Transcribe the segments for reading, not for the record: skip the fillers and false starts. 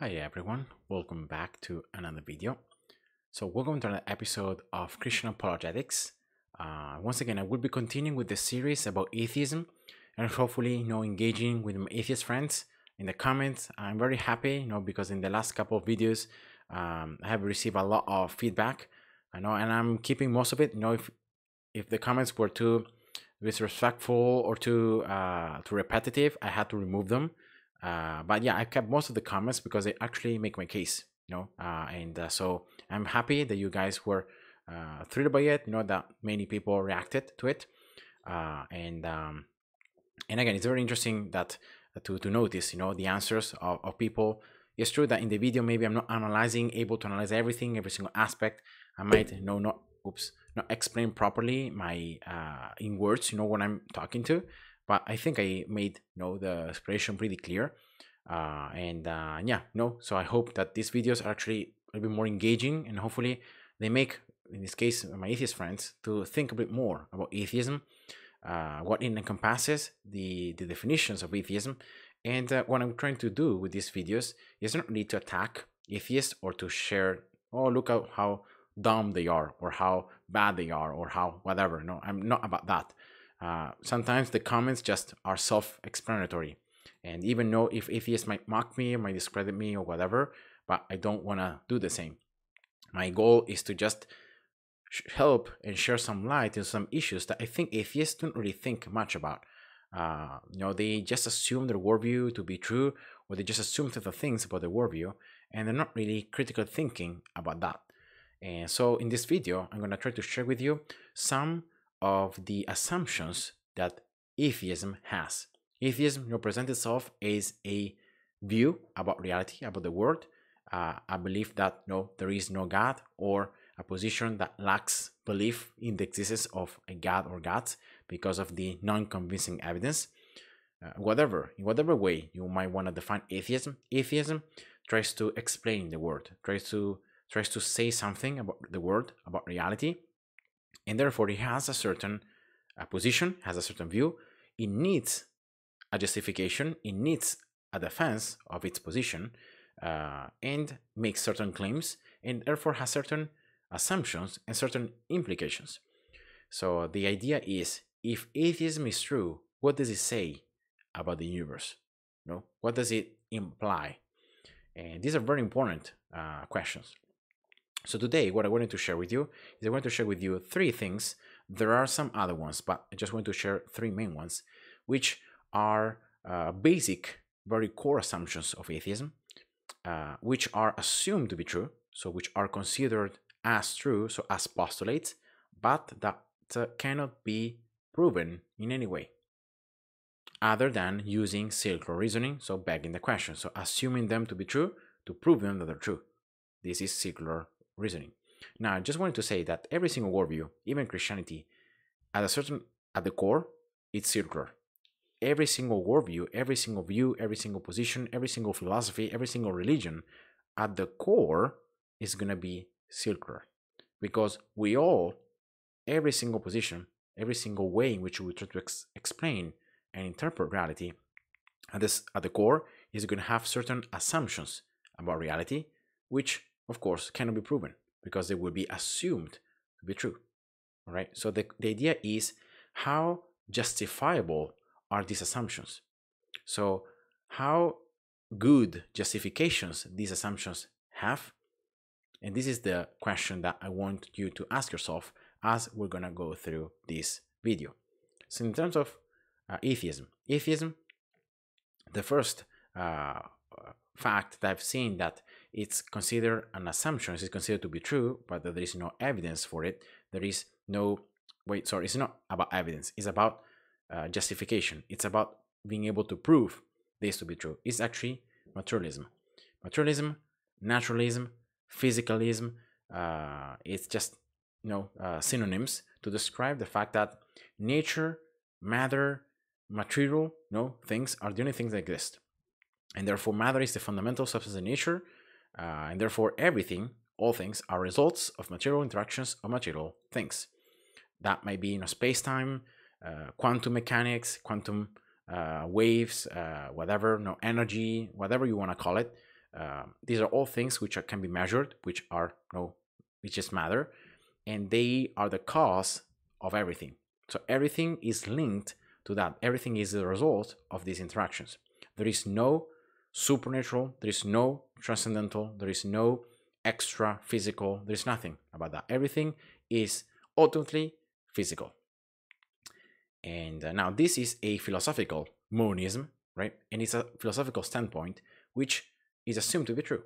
Hi everyone, welcome back to another video. So welcome to another episode of Christian Apologetics. Once again, I will be continuing with the series about atheism and hopefully, engaging with my atheist friends in the comments. I'm very happy, because in the last couple of videos, I have received a lot of feedback. And I'm keeping most of it. If the comments were too disrespectful or too repetitive, I had to remove them. But yeah, I kept most of the comments because they actually make my case, so I'm happy that you guys were thrilled by it, that many people reacted to it. And again, it's very interesting that to notice, the answers of people. It's true that in the video, maybe I'm not able to analyze everything, every single aspect. I might, not explain properly my in words, what I'm talking to, but I think I made the explanation pretty clear. So I hope that these videos are actually a bit more engaging, and hopefully they make, in this case, my atheist friends to think a bit more about atheism, what it encompasses, the definitions of atheism. And what I'm trying to do with these videos is not really to attack atheists or to share, oh, look at how dumb they are, or how bad they are, or how whatever. No, I'm not about that. Sometimes the comments just are self-explanatory, and even though if atheists might mock me or might discredit me or whatever, but I don't want to do the same. My goal is to just help and share some light on some issues that I think atheists don't really think much about. They just assume their worldview to be true, or they just assume certain things about their worldview, and they're not really critical thinking about that. And so in this video, I'm going to try to share with you some of the assumptions that atheism has. Atheism presents itself as a view about reality, about the world. I believe that there is no God, or a position that lacks belief in the existence of a God or gods because of the non-convincing evidence. In whatever way you might want to define atheism tries to explain the world, tries to say something about the world, about reality, and therefore it has a certain position, has a certain view. It needs a justification, it needs a defense of its position, and makes certain claims, and therefore has certain assumptions and certain implications. So the idea is, if atheism is true, what does it say about the universe? What does it imply? And these are very important questions. So today, what I wanted to share with you is I want to share with you three things. There are some other ones, but I just want to share three main ones, which are basic, very core assumptions of atheism, which are assumed to be true, so which are considered as true, so as postulates, but that cannot be proven in any way other than using circular reasoning, so begging the question, so assuming them to be true to prove them that they're true. This is circular reasoning. Now, I just wanted to say that every single worldview, even Christianity, at the core, it's circular. Every single worldview, every single view, every single position, every single philosophy, every single religion, at the core is going to be circular, because every single position, every single way in which we try to explain and interpret reality, at the core is going to have certain assumptions about reality, which of course cannot be proven because they will be assumed to be true. All right. So the idea is, how justifiable are these assumptions? So how good justifications these assumptions have? And this is the question that I want you to ask yourself as we're going to go through this video. So in terms of atheism, the first fact that I've seen that it's considered an assumption, it's considered to be true, but that there is no evidence for it. There is no, it's not about evidence, it's about justification. It's about being able to prove this to be true. It's actually materialism. Materialism, naturalism, physicalism, it's just synonyms to describe the fact that nature, matter, material things are the only things that exist, and therefore matter is the fundamental substance of nature, and therefore all things are results of material interactions of material things. That might be space-time, quantum mechanics, quantum waves, whatever, energy, whatever you want to call it. These are all things which can be measured, which are which just matter, and they are the cause of everything. So everything is linked to that. Everything is the result of these interactions. There is no supernatural, there is no transcendental, there is no extra physical, there is nothing about that. Everything is ultimately physical. And now this is a philosophical monism, right? And it's a philosophical standpoint which is assumed to be true.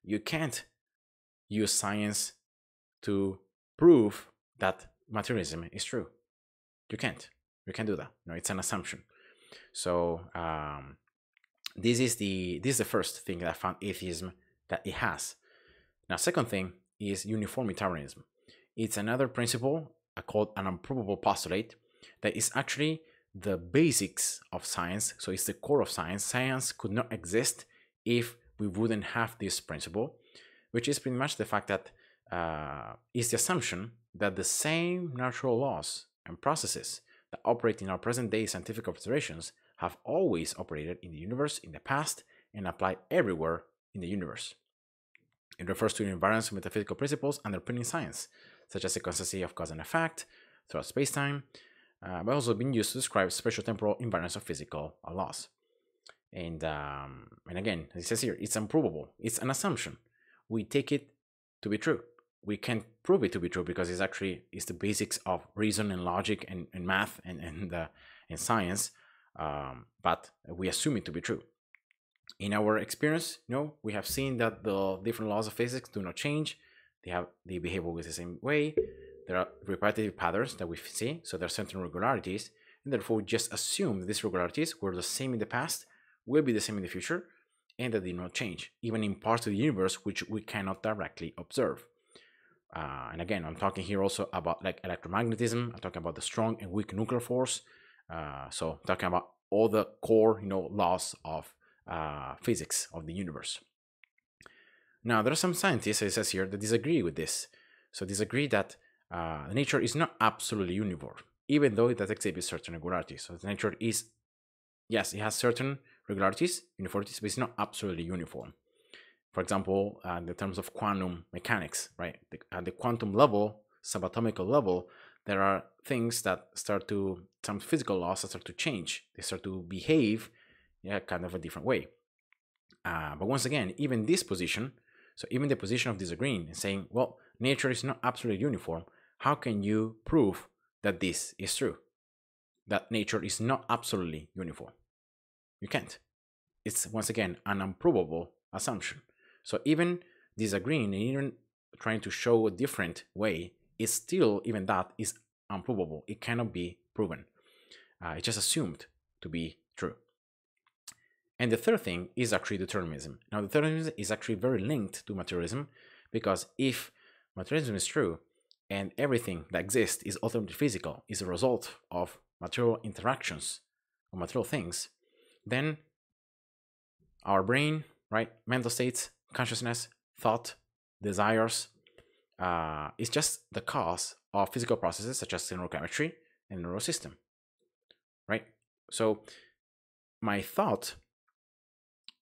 You can't use science to prove that materialism is true. You can't do that. It's an assumption. So this is the first thing that I found atheism that it has. Now, second thing is uniformitarianism. It's another principle called an unprovable postulate that is actually the basics of science. So it's the core of science. Science could not exist if we wouldn't have this principle, which is pretty much the fact that is the assumption that the same natural laws and processes that operate in our present day scientific observations have always operated in the universe in the past and apply everywhere in the universe. It refers to invariance of metaphysical principles underpinning science, such as the constancy of cause and effect throughout space-time, but also being used to describe spatial-temporal invariance of physical laws. And again, as it says here, it's unprovable. It's an assumption. We take it to be true. We can't prove it to be true because it's the basics of reason and logic and math and science, but we assume it to be true. In our experience, we have seen that the different laws of physics do not change. They behave always the same way. There are repetitive patterns that we see, so there are certain regularities, and therefore we just assume that these regularities were the same in the past, will be the same in the future, and that they do not change, even in parts of the universe which we cannot directly observe. And again, I'm talking here also about like electromagnetism. I'm talking about the strong and weak nuclear force. So I'm talking about all the core, laws of physics of the universe. Now, there are some scientists, as it says here, that disagree with this. So disagree that nature is not absolutely uniform, even though it does exhibit certain regularities. So nature is, yes, it has certain regularities, uniformities, but it's not absolutely uniform. For example, in the terms of quantum mechanics, right? At the quantum level, subatomical level, there are things that some physical laws that start to change. They start to behave kind of a different way. But once again, even this position, so even the position of disagreeing and saying, well, nature is not absolutely uniform, how can you prove that this is true? That nature is not absolutely uniform? You can't. It's, once again, an unprovable assumption. So even disagreeing and even trying to show a different way, is still, even that is unprovable. It cannot be proven. It's just assumed to be true. And the third thing is actually determinism. Now, determinism is actually very linked to materialism, because if materialism is true and everything that exists is ultimately physical, is a result of material interactions or material things, then our brain, right, mental states, consciousness, thought, desires, is just the cause of physical processes such as neurochemistry and neurosystem, right? So my thought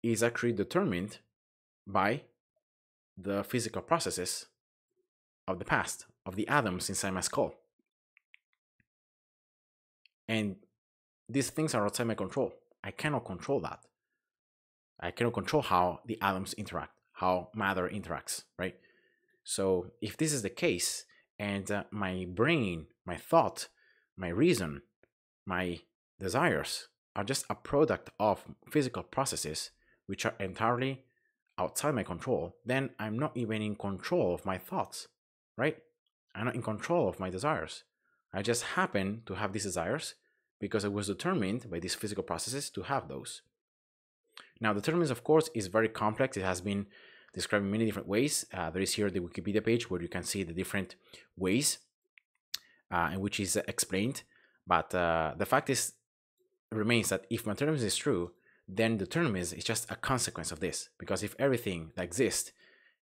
is actually determined by the physical processes of the past, of the atoms inside my skull. And these things are outside my control. I cannot control that. I cannot control how the atoms interact, how matter interacts, right? So if this is the case, and my brain, my thought, my reason, my desires are just a product of physical processes which are entirely outside my control, then I'm not even in control of my thoughts, right? I'm not in control of my desires. I just happen to have these desires because I was determined by these physical processes to have those. Now, determinism, of course, is very complex. It has been described in many different ways. There is here the Wikipedia page where you can see the different ways in which is explained. But the fact remains that if materialism is true, then determinism is just a consequence of this. Because if everything that exists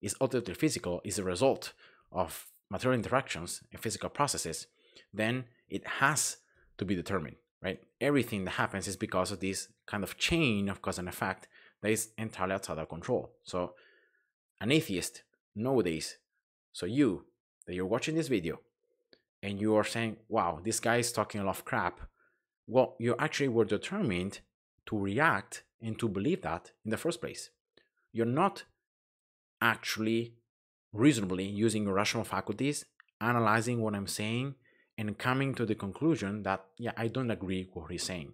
is ultimately physical, is a result of material interactions and physical processes, then it has to be determined, right? Everything that happens is because of this kind of chain of cause and effect that is entirely outside our control. So an atheist nowadays, so you that you're watching this video and you are saying, wow, this guy is talking a lot of crap, well, you actually were determined to react and to believe that in the first place. You're not actually reasonably using your rational faculties, analyzing what I'm saying, and coming to the conclusion that, yeah, I don't agree with what he's saying.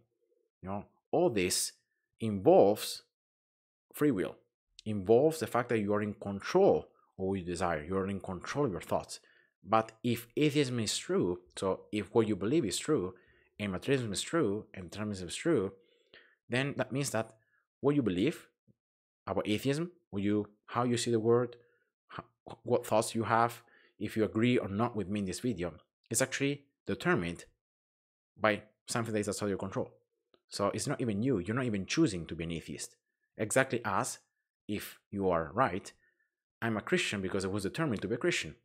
All this involves free will, involves the fact that you are in control of what you desire, you are in control of your thoughts. But if atheism is true, so if what you believe is true, and materialism is true, and determinism is true, then that means that what you believe about atheism, how you see the world, what thoughts you have, if you agree or not with me in this video, is actually determined by something that is outside your control. So it's not even you. You're not even choosing to be an atheist. Exactly as, if you are right, I'm a Christian because I was determined to be a Christian.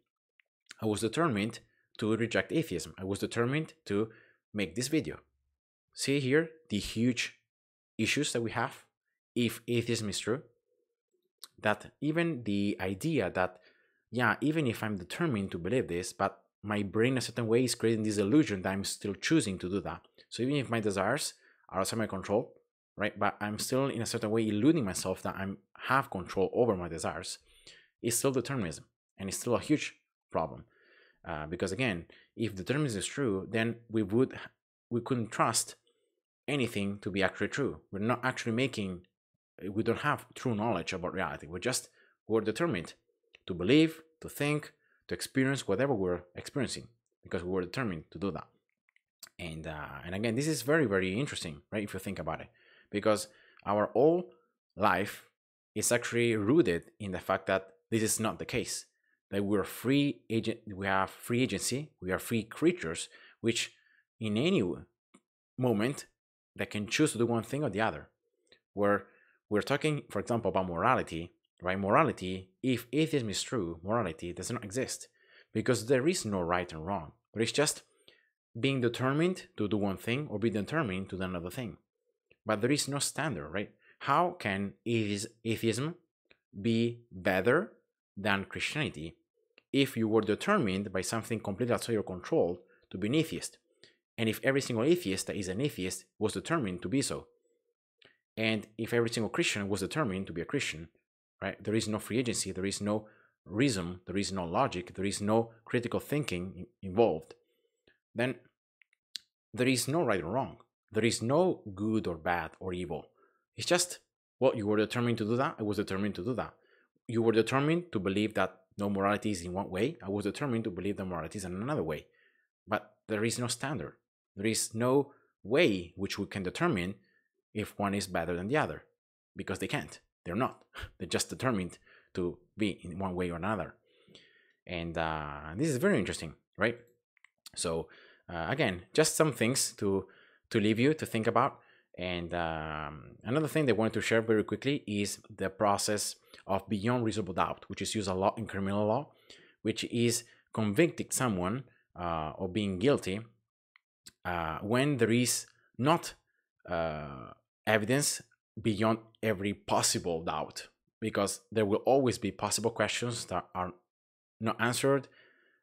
I was determined to reject atheism. I was determined to make this video. See here the huge issues that we have if atheism is true. That even the idea that, yeah, even if I'm determined to believe this, but my brain in a certain way is creating this illusion that I'm still choosing to do that. So even if my desires are outside my control, right, but I'm still in a certain way eluding myself that I have control over my desires, it's still determinism, and it's still a huge problem. Because again, if determinism is true, then we couldn't trust anything to be actually true. We're not actually we don't have true knowledge about reality. We're determined to believe, to think, to experience whatever we're experiencing because we were determined to do that. And again, this is very, very interesting, right? If you think about it, because our whole life is actually rooted in the fact that this is not the case. That we have free agency, we are free creatures, which in any moment that can choose to do one thing or the other. Where we're talking, for example, about morality, right? Morality, if atheism is true, morality does not exist because there is no right and wrong. There is just being determined to do one thing or be determined to do another thing. But there is no standard, right? How can atheism be better than Christianity if you were determined by something completely outside your control to be an atheist? And if every single atheist that is an atheist was determined to be so? And if every single Christian was determined to be a Christian, right? There is no free agency, there is no reason, there is no logic, there is no critical thinking involved. Then there is no right or wrong. There is no good or bad or evil. It's just, well, you were determined to do that, I was determined to do that. You were determined to believe that no morality is in one way, I was determined to believe that morality is in another way. But there is no standard. There is no way which we can determine if one is better than the other, because they can't. They're not. They're just determined to be in one way or another. And this is very interesting, right? So again, just some things to leave you to think about. And another thing they wanted to share very quickly is the process of beyond reasonable doubt, which is used a lot in criminal law, which is convicting someone of being guilty when there is not evidence beyond every possible doubt, because there will always be possible questions that are not answered.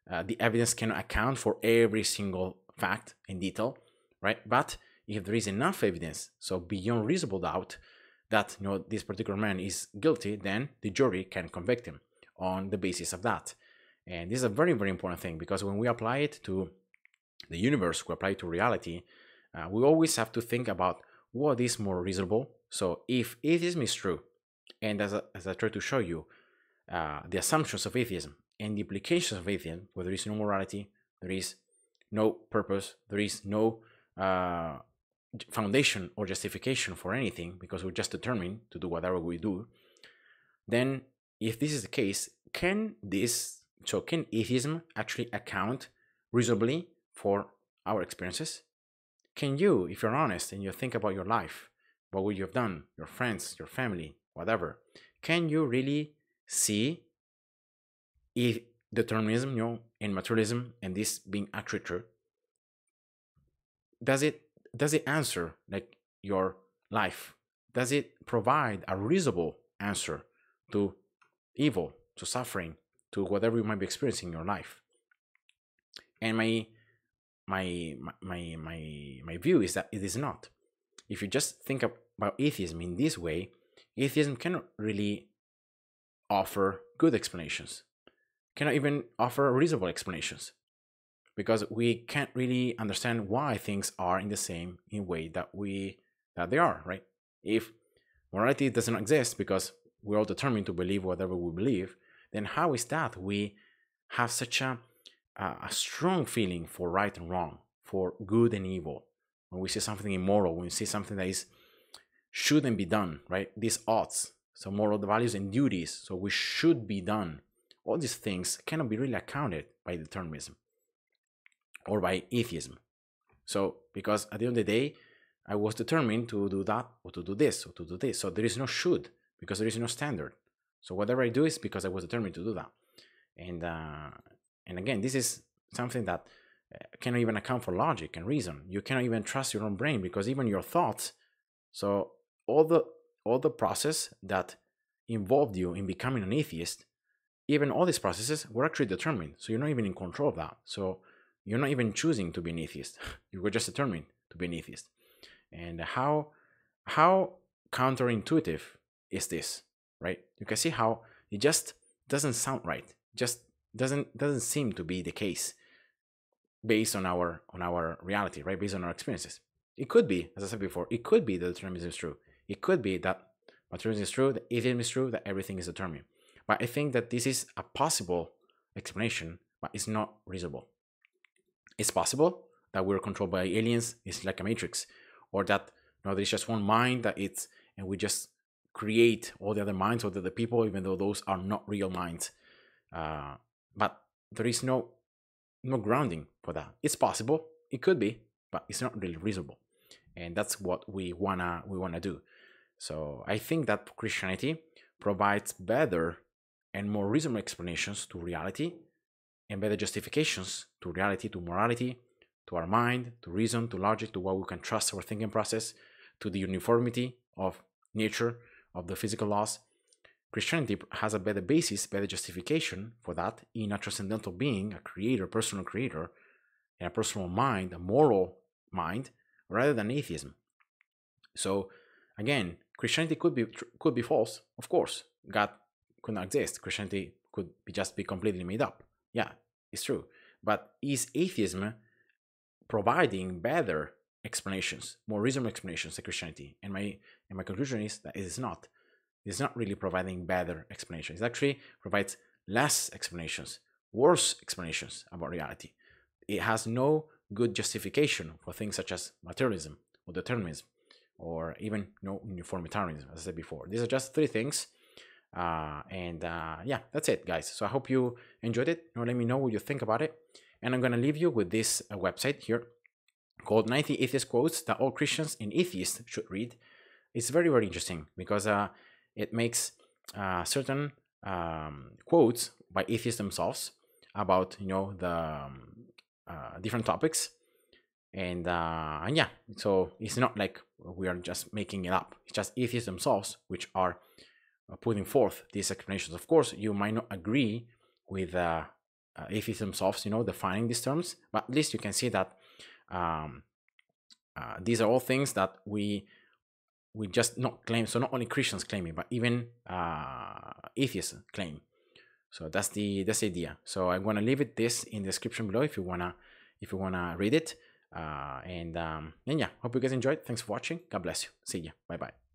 The evidence cannot account for every single fact in detail, right? But if there is enough evidence, so beyond reasonable doubt, that this particular man is guilty, then the jury can convict him on the basis of that. And this is a very, very important thing, because when we apply it to the universe, we apply it to reality, we always have to think about what is more reasonable. So if atheism is true, and as I try to show you, the assumptions of atheism and the implications of atheism, where there is no morality, there is no purpose, there is no foundation or justification for anything, because we're just determined to do whatever we do, then if this is the case, can atheism actually account reasonably for our experiences? Can you, if you're honest and you think about your life, about what you've done, your friends, your family, whatever, can you really see if determinism, and materialism, and this being actually true? Does it answer like your life? does it provide a reasonable answer to evil, to suffering, to whatever you might be experiencing in your life? And my view is that it is not. If you just think about atheism in this way, atheism cannot really offer good explanations, cannot even offer reasonable explanations, because we can't really understand why things are in the same in way that they are, right? If morality does not exist because we're all determined to believe whatever we believe, then how is that we have such a strong feeling for right and wrong, for good and evil? When we see something immoral, when we see something that shouldn't be done, right? These oughts, so moral values and duties, so we should be done. All these things cannot be really accounted by determinism or by atheism. So, because at the end of the day, I was determined to do that or to do this or to do this. So there is no should, because there is no standard. So whatever I do is because I was determined to do that. And again, this is something that cannot even account for logic and reason. You cannot even trust your own brain, because even your thoughts, so all the process that involved you in becoming an atheist, even all these processes were actually determined. So you're not even in control of that. So you're not even choosing to be an atheist. You were just determined to be an atheist. And how counterintuitive is this, right? You can see how it just doesn't sound right. Just doesn't seem to be the case based on our reality, right? Based on our experiences. It could be, as I said before, it could be that determinism is true. It could be that materialism is true, that atheism is true, that everything is determined. But I think that this is a possible explanation, but it's not reasonable. It's possible that we're controlled by aliens, it's like a matrix, or that there's just one mind and we just create all the other minds of the other people, even though those are not real minds. But there is no grounding for that. It's possible, it could be, but it's not really reasonable, and that's what we wanna do. So I think that Christianity provides better and more reasonable explanations to reality, and better justifications to reality, to morality, to our mind, to reason, to logic, to what we can trust our thinking process, to the uniformity of nature, of the physical laws. Christianity has a better basis, better justification for that in a transcendental being, a creator, personal creator, and a personal mind, a moral mind, rather than atheism. So again, Christianity could be false, of course. God could not exist. Christianity could just be completely made up. Yeah, it's true. But is atheism providing better explanations, more reasonable explanations than Christianity? And my conclusion is that it is not. It's not really providing better explanations. It actually provides less explanations, worse explanations about reality. It has no good justification for things such as materialism or determinism, or even no uniformitarianism, as I said before. These are just three things. Yeah, that's it, guys. So I hope you enjoyed it. Let me know what you think about it. And I'm going to leave you with this website here called 90 Atheist Quotes That All Christians and Atheists Should Read. It's very, very interesting because it makes certain quotes by atheists themselves about, the different topics. And yeah, so it's not like we are just making it up. It's just atheists themselves which are putting forth these explanations. Of course, you might not agree with atheists themselves, defining these terms, but at least you can see that these are all things that we just not claim. So not only Christians claim it, but even atheists claim. So that's the idea. So I'm gonna leave this in the description below if you wanna read it. And yeah, hope you guys enjoyed. Thanks for watching. God bless you. See ya. Bye bye.